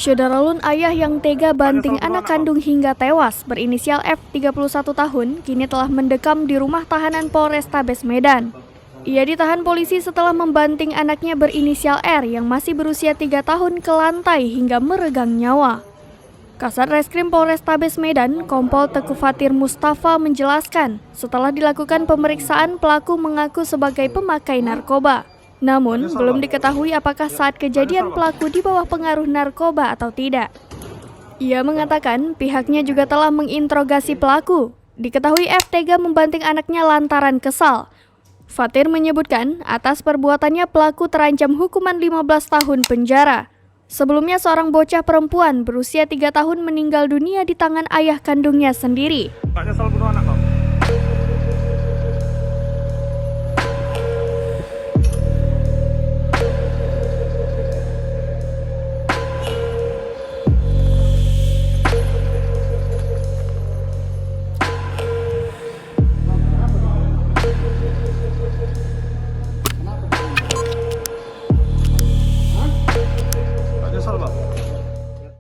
Syederalun ayah yang tega banting anak kandung hingga tewas berinisial F 31 tahun kini telah mendekam di rumah tahanan Polrestabes Medan. Ia ditahan polisi setelah membanting anaknya berinisial R yang masih berusia 3 tahun ke lantai hingga meregang nyawa. Kasat Reskrim Polrestabes Medan, Kompol Teguh Fatir Mustafa menjelaskan, setelah dilakukan pemeriksaan pelaku mengaku sebagai pemakai narkoba. Namun, belum diketahui apakah saat kejadian pelaku di bawah pengaruh narkoba atau tidak. Ia mengatakan pihaknya juga telah menginterogasi pelaku. Diketahui F tega membanting anaknya lantaran kesal. Fatir menyebutkan atas perbuatannya pelaku terancam hukuman 15 tahun penjara. Sebelumnya seorang bocah perempuan berusia 3 tahun meninggal dunia di tangan ayah kandungnya sendiri. Nyesel bunuh anak